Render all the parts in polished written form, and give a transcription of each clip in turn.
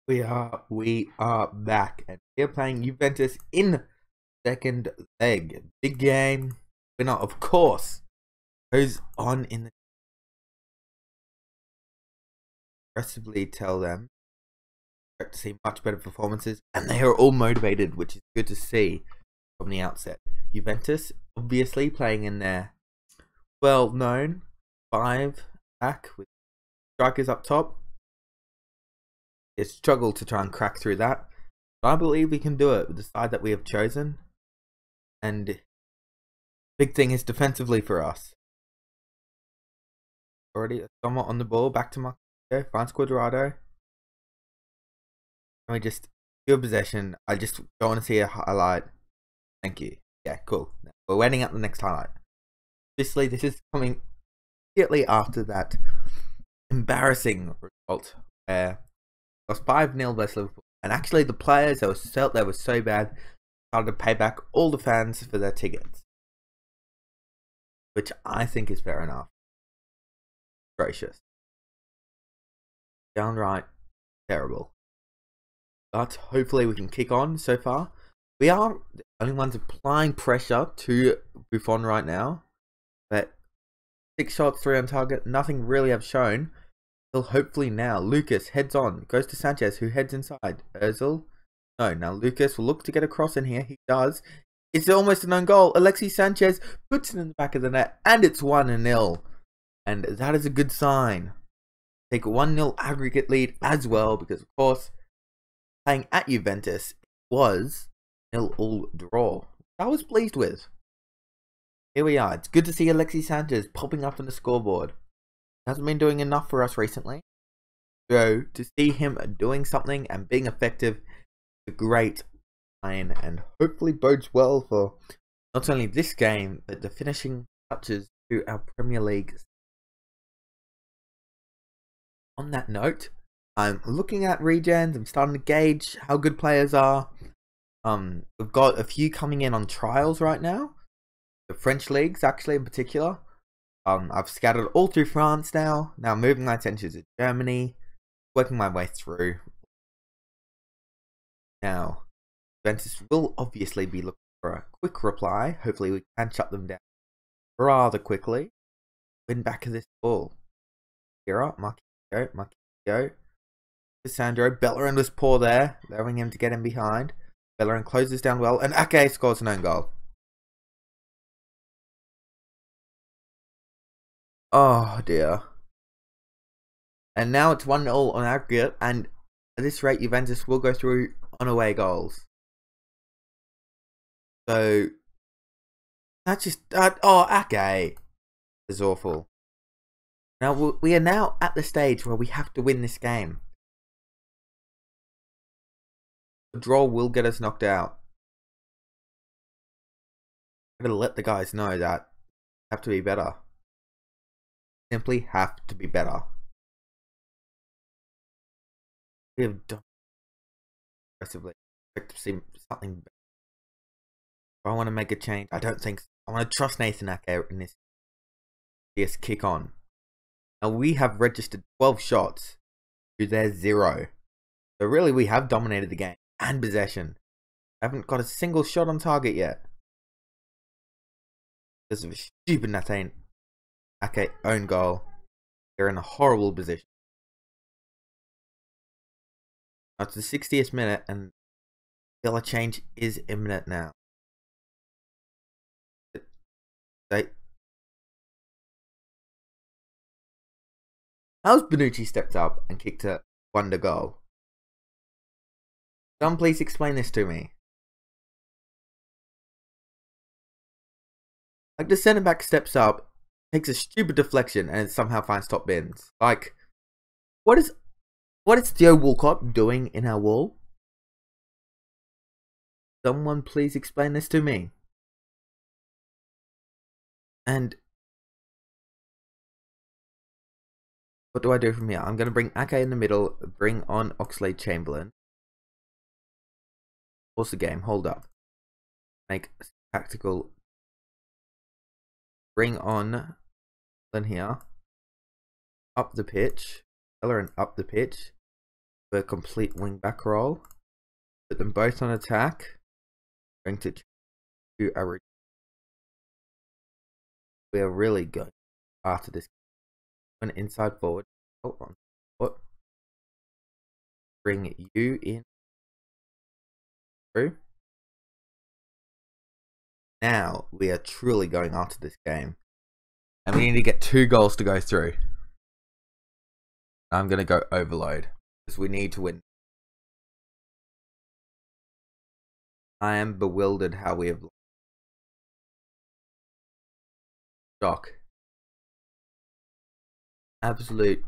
We are back, and we're playing Juventus in second leg. Big game. Winner, of course, goes on in the aggressively tell them expect to see much better performances, and they are all motivated, which is good to see from the outset. Juventus obviously playing in their well-known five back with strikers up top. It's struggled to try and crack through that. But I believe we can do it with the side that we have chosen. And big thing is defensively for us. Already somewhat on the ball. Back to Marco. Finds Quadrado. Can we just do a possession? I just don't want to see a highlight. Thank you. Yeah, cool. We're waiting up the next highlight. Obviously, this is coming immediately after that embarrassing result where lost 5-0 versus Liverpool. And actually, the players that were so bad started to pay back all the fans for their tickets, which I think is fair enough. Gracious. Downright terrible. But hopefully we can kick on so far. We are the only ones applying pressure to Buffon right now. But 6 shots, 3 on target, nothing really have shown. Well, hopefully now Lucas heads on, goes to Sanchez, who heads inside. Ozil. No, now Lucas will look to get across in here. He does. It's almost an own goal. Alexis Sanchez puts it in the back of the net, and it's 1-0. And that is a good sign. Take a 1-0 aggregate lead as well, because of course, playing at Juventus was 0-0 draw. I was pleased with. Here we are. It's good to see Alexis Sanchez popping up on the scoreboard. Hasn't been doing enough for us recently. So to see him doing something and being effective is a great sign, and hopefully bodes well for not only this game but the finishing touches to our Premier League. On that note, I'm looking at regens. I'm starting to gauge how good players are. We've got a few coming in on trials right now. The French leagues, actually, in particular. I've scattered all through France now. Now moving my attention to Germany. Working my way through. Now, Juventus will obviously be looking for a quick reply. Hopefully we can shut them down rather quickly. Win back of this ball. Here up, Marquinhos. Sandro. Bellerin was poor there. Allowing him to get in behind. Bellerin closes down well. And Ake scores an own goal. Oh dear. And now it's 1-0 on aggregate, and at this rate Juventus will go through on away goals. So that's just Ake is awful. Now we are now at the stage where we have to win this game. A draw will get us knocked out. I'm gonna let the guys know that we have to be better. Simply have to be better. We have done aggressively. Expect to see something better. If I want to make a change, I don't think so. I want to trust Nathan Ake in this. Yes, kick on. Now we have registered 12 shots to their 0. So really we have dominated the game and possession. Haven't got a single shot on target yet. Because of a stupid Nathan Ake own goal. They're in a horrible position. Now it's the 60th minute, and a change is imminent now. How's Bonucci stepped up and kicked a wonder goal? Someone please explain this to me. Like, the centre back steps up, takes a stupid deflection, and it somehow finds top bins. Like, what is Theo Walcott doing in our wall? Someone please explain this to me. And what do I do from here? I'm going to bring Ake in the middle, bring on Oxlade-Chamberlain. Pause the game, hold up. Make tactical. Bring on then here. Up the pitch. Bellerin up the pitch. for a complete wing back role. Put them both on attack. Going to do a. We are really good after this. An inside forward. Oh, on foot. Bring you in. Through. Now we are truly going after this game. And we need to get 2 goals to go through. I'm going to go overload. Because we need to win. I am bewildered how we have lost. Shock. Absolute.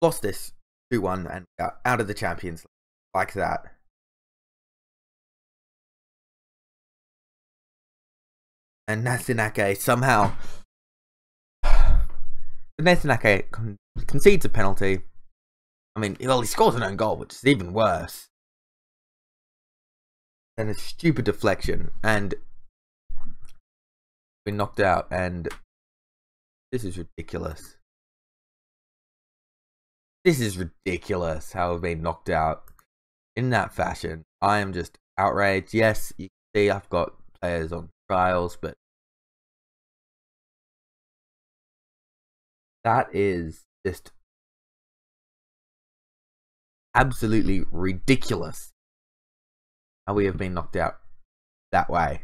Lost this 2-1 and got out of the Champions League. Like that. And Nathanake somehow. Nathanake concedes a penalty. I mean, well, he scores an own goal, which is even worse. And a stupid deflection. And we're knocked out. And this is ridiculous. This is ridiculous how we've been knocked out in that fashion. I am just outraged. Yes, you can see I've got players on trials, but that is just absolutely ridiculous how we have been knocked out that way.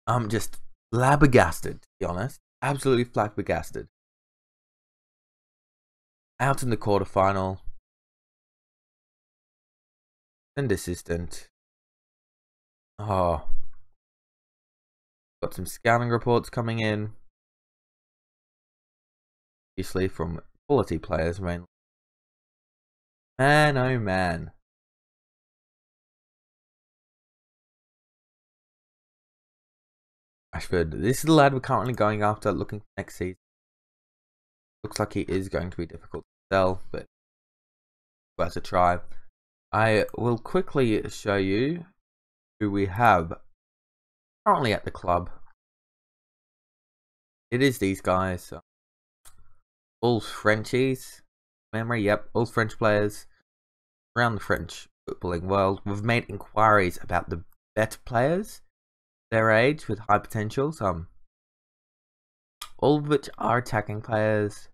I'm just flabbergasted, to be honest. Absolutely flabbergasted. Out in the quarterfinal. And assistant. Oh. Got some scouting reports coming in. Obviously from quality players mainly. Man, oh man. Ashford. This is the lad we're currently going after, looking for next season. Looks like he is going to be difficult to sell, but worth a try. I will quickly show you who we have currently at the club. It is these guys. All Frenchies. Memory, yep, all French players around the French footballing world. We've made inquiries about the better players, their age with high potential, all of which are attacking players.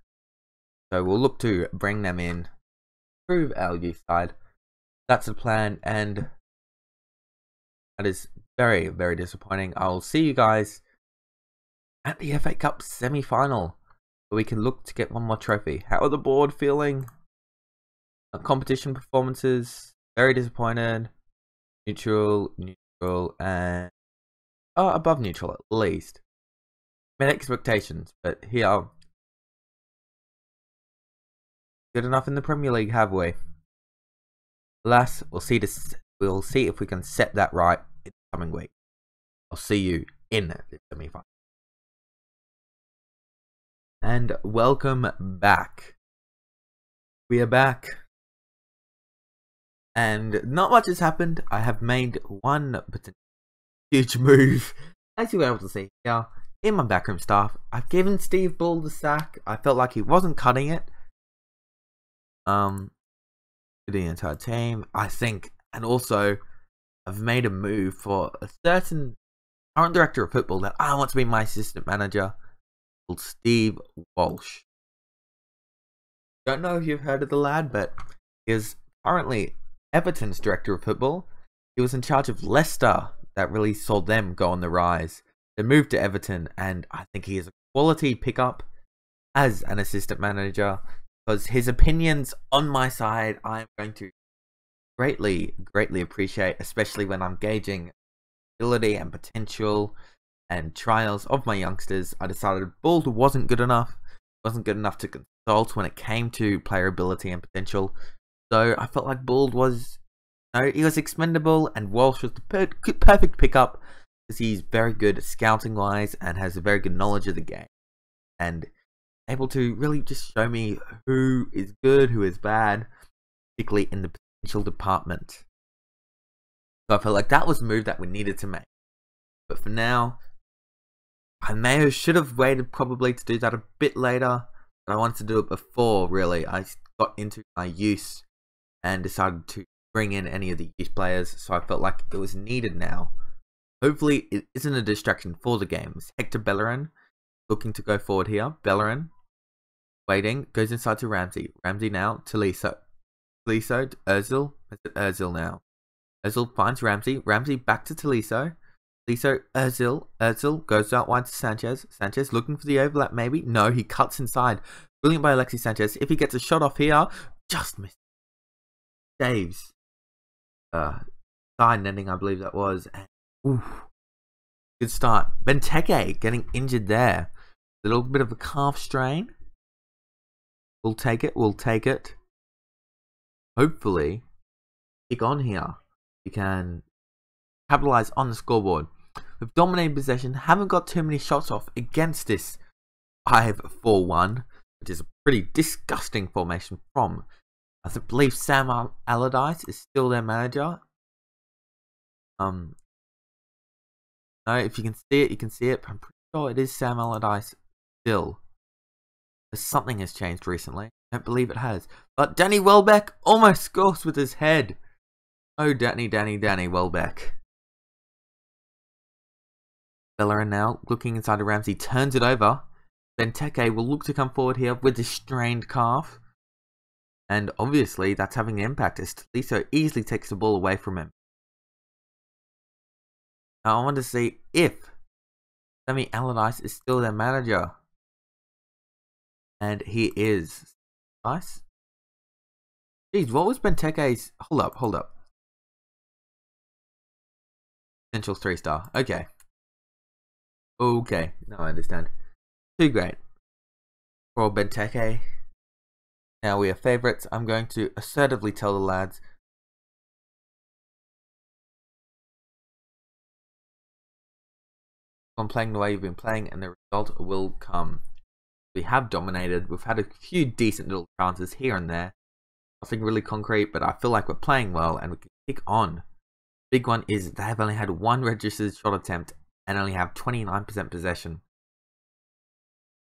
So we'll look to bring them in, improve our youth side. That's the plan, and that is very, very disappointing. I'll see you guys at the FA Cup semi-final, where we can look to get one more trophy. How are the board feeling? Competition performances, very disappointed. Neutral, and above neutral at least. Met expectations, but here, good enough in the Premier League, have we? Alas, we'll see if we can set that right in the coming week. I'll see you in the semi-final. And welcome back. We are back. And not much has happened. I have made one huge move. As you were able to see here, in my backroom staff, I've given Steve Bull the sack. I felt like he wasn't cutting it. To the entire team, I think, and also I've made a move for a certain current director of football that I want to be my assistant manager, called Steve Walsh. Don't know if you've heard of the lad, but he is currently Everton's director of football. He was in charge of Leicester, that really saw them go on the rise. They moved to Everton, and I think he is a quality pickup as an assistant manager, because his opinions on my side I'm going to greatly appreciate, especially when I'm gauging ability and potential and trials of my youngsters. I decided Bull wasn't good enough to consult when it came to player ability and potential. So I felt like Bull was, he was expendable, and Walsh was the perfect pickup, because he's very good scouting wise and has a very good knowledge of the game, and able to really just show me who is good, who is bad, particularly in the potential department. So I felt like that was a move that we needed to make. But for now, I should have waited probably to do that a bit later. I wanted to do it before, really. I got into my use and decided to bring in any of the youth players, so I felt like it was needed now. Hopefully, it isn't a distraction for the games. Hector Bellerin looking to go forward here. Bellerin waiting, goes inside to Ramsey. Ramsey now to Liso. Liso to Ozil. Is it Ozil now? Ozil finds Ramsey. Ramsey back to Tolisso. Tolisso, Ozil. Ozil goes out wide to Sanchez. Sanchez looking for the overlap maybe. No, he cuts inside. Brilliant by Alexis Sanchez. If he gets a shot off here, just missed. Saves. Side netting, I believe that was. And, oof. Good start. Benteke getting injured there. A little bit of a calf strain. We'll take it. We'll take it. Hopefully, kick on here. We can capitalize on the scoreboard. We've dominated possession. Haven't got too many shots off against this 5-4-1, which is a pretty disgusting formation from. I believe Sam Allardyce is still their manager. No, if you can see it, you can see it. I'm pretty sure it is Sam Allardyce still. Something has changed recently. I don't believe it has. But Danny Welbeck almost scores with his head. Oh, Danny Welbeck. Bellerin now looking inside of Ramsey. Turns it over. Benteke will look to come forward here with the strained calf. And obviously that's having an impact as Tolisso easily takes the ball away from him. Now I want to see if Sammy Allardyce is still their manager. And he is. Nice. Jeez, what was Benteke's... Hold up. Essentials 3-star. Okay. Okay. Now I understand. Too great. For Benteke. Now we are favourites. I'm going to assertively tell the lads. I'm playing the way you've been playing and the result will come. We have dominated. We've had a few decent little chances here and there. Nothing really concrete, but I feel like we're playing well and we can kick on. Big one is they have only had one registered shot attempt and only have 29% possession.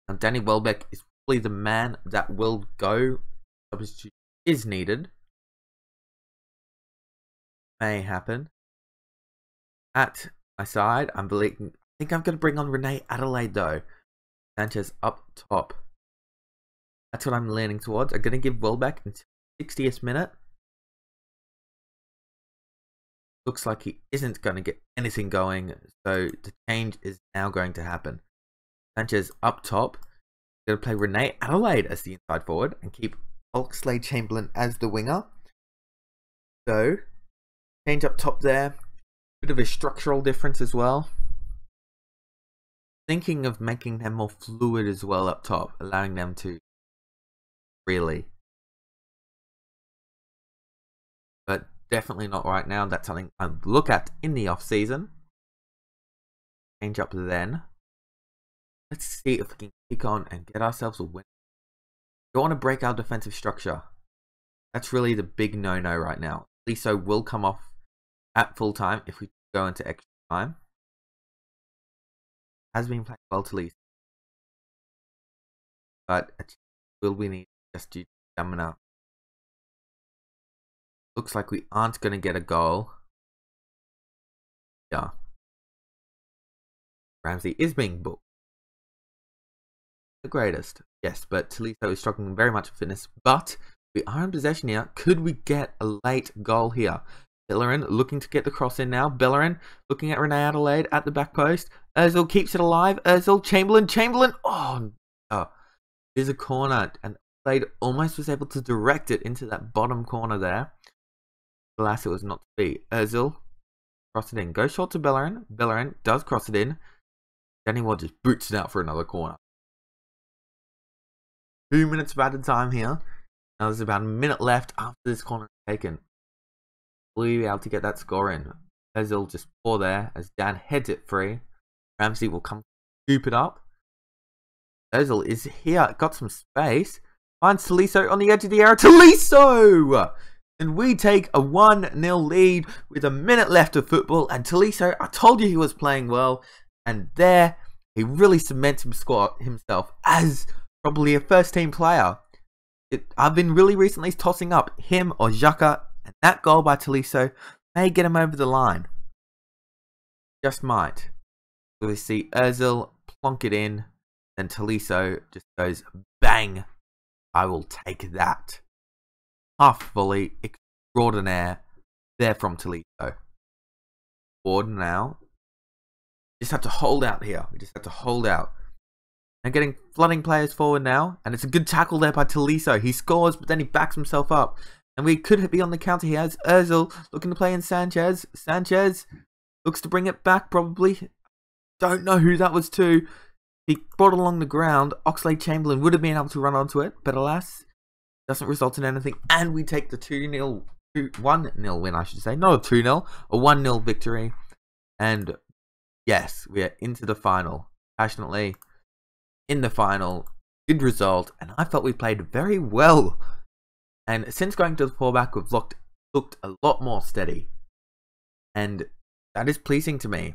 Now Danny Welbeck is probably the man that will go. Substitute is needed. May happen. At my side, I think I'm going to bring on Renee Adelaide though. Sanchez up top. That's what I'm leaning towards. I'm going to give Welbeck until 60th minute. Looks like he isn't going to get anything going. So the change is now going to happen. Sanchez up top. Going to play Renee Adelaide as the inside forward and keep Oxlade-Chamberlain as the winger. So change up top there. Bit of a structural difference as well. Thinking of making them more fluid as well up top, allowing them to really. But definitely not right now. That's something I'll look at in the off season. Change up then. Let's see if we can kick on and get ourselves a win. Don't want to break our defensive structure. That's really the big no-no right now. Liso will come off at full time if we go into extra time. Has been playing well to Liso. But will we need just due to stamina? Looks like we aren't going to get a goal. Yeah. Ramsey is being booked. The greatest. Yes, but Tolisso is struggling very much with fitness. But we are in possession here. Could we get a late goal here? Bellerin looking to get the cross in now. Bellerin looking at Renee Adelaide at the back post. Ozil keeps it alive. Ozil, Chamberlain. Oh, there's a corner. And Adelaide almost was able to direct it into that bottom corner there. Alas, it was not to be. Ozil, cross it in. Go short to Bellerin. Bellerin does cross it in. Danny Ward just boots it out for another corner. 2 minutes of added time here. Now there's about a minute left after this corner is taken. Will we be able to get that score in? Ozil just pour there as Dan heads it free. Ramsey will come scoop it up. Ozil is here. Got some space. Finds Tolisso on the edge of the area. Tolisso! And we take a 1-0 lead with a minute left of football. And Tolisso, I told you he was playing well. And there, he really cements himself as probably a first team player. I've been really recently tossing up him or Xhaka, and that goal by Tolisso may get him over the line. Just might. So we see Ozil plonk it in, then Tolisso just goes bang. I will take that. Half volley, extraordinaire. There from Tolisso. Forward now. Just have to hold out here. We just have to hold out. And getting flooding players forward now. And it's a good tackle there by Tolisso. He scores, but then he backs himself up. And we could be on the counter. He has Ozil looking to play in Sanchez. Sanchez looks to bring it back probably. Don't know who that was to. He brought it along the ground. Oxlade-Chamberlain would have been able to run onto it. But alas, doesn't result in anything. And we take the 1-0 win, I should say. Not a 2-0. A 1-0 victory. And yes, we are into the final. Passionately in the final. Good result. And I felt we played very well. And since going to the fallback, we've looked a lot more steady. And that is pleasing to me.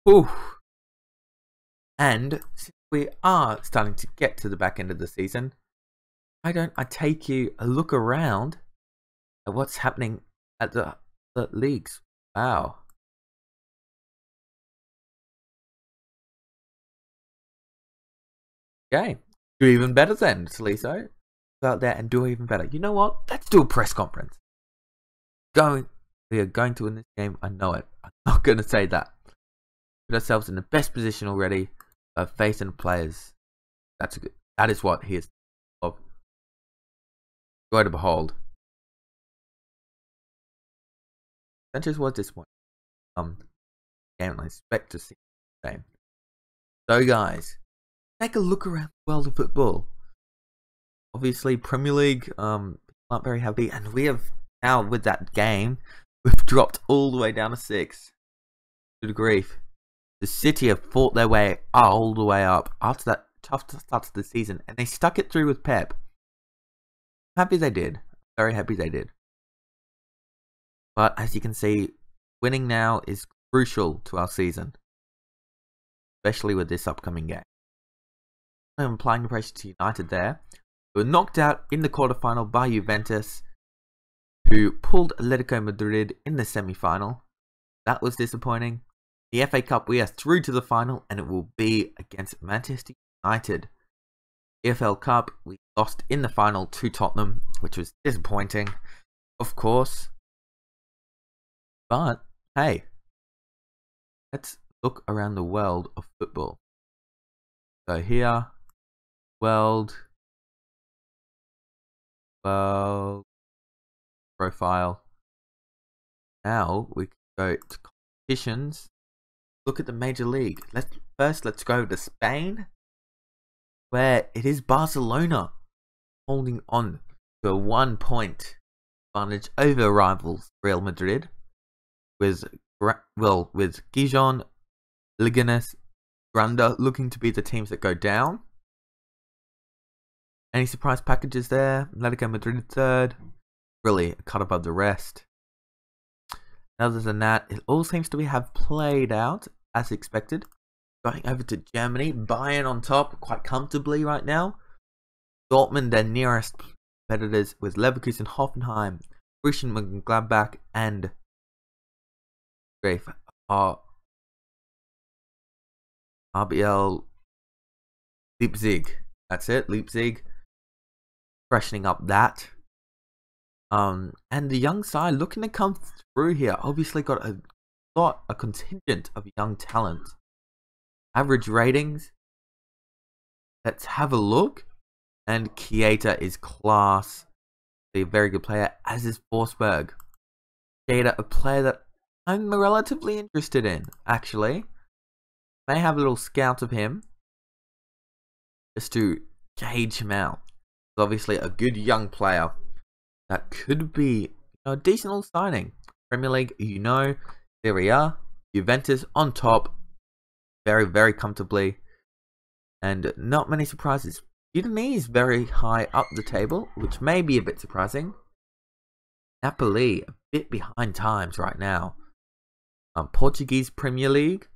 Whew. And since we are starting to get to the back end of the season, why don't I take you a look around at what's happening at the leagues? Wow. Okay. Do even better then, Tolisso. Go out there and do even better. You know what? Let's do a press conference. We are going to win this game. I know it. I'm not going to say that. Put ourselves in the best position already of facing players. That is what he is of. Joy to behold. Sanchez was disappointing. Game, and I expect to see the same. So guys, take a look around the world of football. Obviously, Premier League aren't very happy, and we have now with that game, we've dropped all the way down to 6. Good grief. The City have fought their way all the way up after that tough start to the season, and they stuck it through with Pep. Happy they did. Very happy they did. But as you can see, winning now is crucial to our season, especially with this upcoming game. I'm applying the pressure to United there. We were knocked out in the quarterfinal by Juventus, who pulled Atletico Madrid in the semi-final. That was disappointing. The FA Cup, we are through to the final, and it will be against Manchester United. EFL Cup, we lost in the final to Tottenham, which was disappointing, of course. But, hey, let's look around the world of football. So here, world profile. Now we can go to competitions. Look at the major league. Let's go to Spain, where it is Barcelona holding on to a 1-point advantage over rivals Real Madrid, with Gijon, Leganés, Granda looking to be the teams that go down. Any surprise packages there? Atletico Madrid 3rd, really a cut above the rest. Other than that, it all seems to have played out as expected. Going over to Germany, Bayern on top quite comfortably right now. Dortmund, their nearest competitors, with Leverkusen, Hoffenheim, Borussia Mönchengladbach, and RBL Leipzig. That's it, Leipzig. Freshening up that. And the young side looking to come through here. Obviously got a contingent of young talent. Average ratings. Let's have a look. And Keita is class. A very good player, as is Forsberg. Keita, a player that I'm relatively interested in, actually. May have a little scout of him, just to gauge him out. He's obviously a good young player that could be a decent little signing. Premier League, Serie A, Juventus on top, very, very comfortably, and not many surprises. Udinese very high up the table, which may be a bit surprising. Napoli a bit behind times right now. Portuguese Premier League,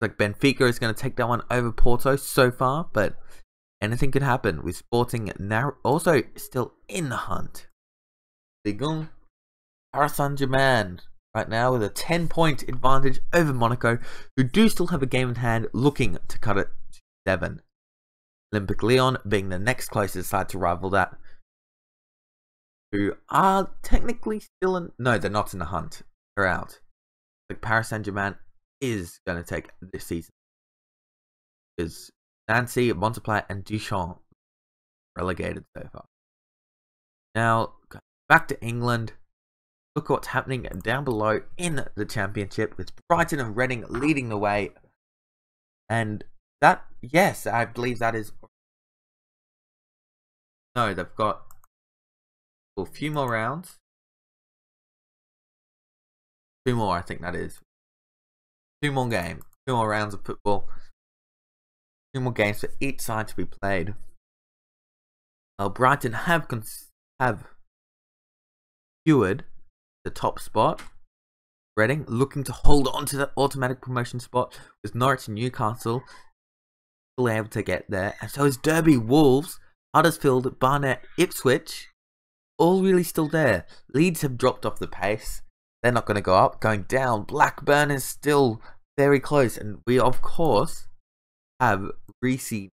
like Benfica is going to take that one over Porto so far, but anything could happen with Sporting now also still in the hunt. Ligue 1, Paris Saint-Germain right now with a 10-point advantage over Monaco, who do still have a game in hand, looking to cut it to 7. Olympique Lyon being the next closest side to rival that, who are technically still in... No, they're not in the hunt. They're out. Like Paris Saint-Germain is going to take this season, because Nancy, Montpellier, and Dijon relegated so far. Now, back to England. Look what's happening down below in the Championship, with Brighton and Reading leading the way. And that, yes, I believe that is... No, they've got a few more rounds. 2 more, I think that is. 2 more games. 2 more rounds of football. 2 more games for each side to be played. Brighton have secured the top spot. Reading looking to hold on to the automatic promotion spot, with Norwich and Newcastle still able to get there. And so is Derby, Wolves, Huddersfield, Barnet, Ipswich, all really still there. Leeds have dropped off the pace. They're not going to go up, going down. Blackburn is still very close. And we, of course, have Reece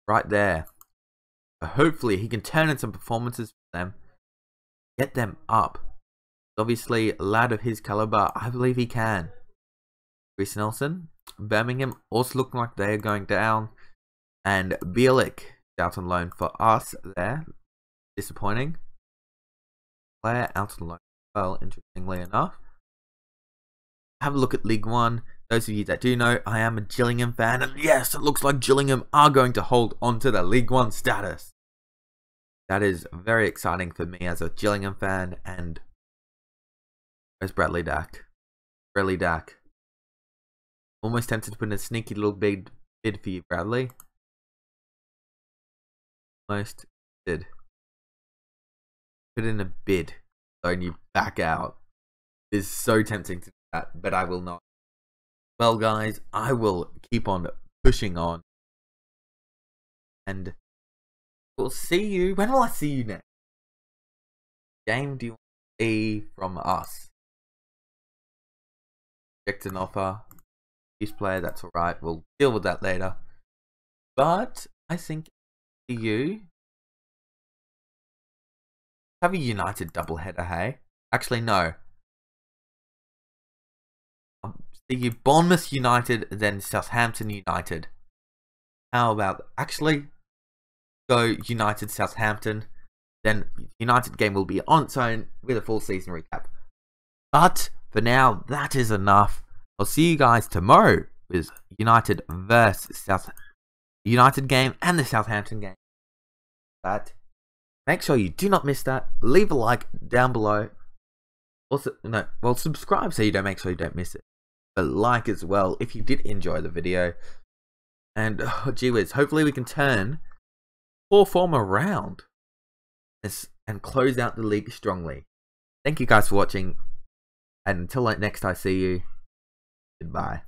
right there. So hopefully he can turn in some performances for them, get them up. Obviously, a lad of his caliber, I believe he can. Reece Nelson, Birmingham also looking like they're going down. And Bielik out on loan for us there. Disappointing. Player out on loan. Well, interestingly enough. Have a look at League 1. Those of you that do know, I am a Gillingham fan. And yes, it looks like Gillingham are going to hold on to the League 1 status. That is very exciting for me as a Gillingham fan. And where's Bradley Dack? Bradley Dack. Almost tempted to put in a sneaky little bid for you, Bradley. Almost did. Put in a bid. So you back out. It is so tempting to do that, but I will not. Well, guys, I will keep on pushing on. And we'll see you. When will I see you next? Game do you want to see from us? Reject an offer. Use player, that's alright. We'll deal with that later. But I think you have a United doubleheader, hey? Actually, no. See you Bournemouth United, then Southampton United. How about actually go United Southampton? Then United game will be on its own with a full season recap. But for now, that is enough. I'll see you guys tomorrow with United versus United game and the Southampton game. But make sure you do not miss that. Leave a like down below. Also, no, well, subscribe so you don't make sure you don't miss it. But like as well if you did enjoy the video. And oh, gee whiz, hopefully we can turn poor form around and close out the league strongly. Thank you guys for watching. And until next I see you, goodbye.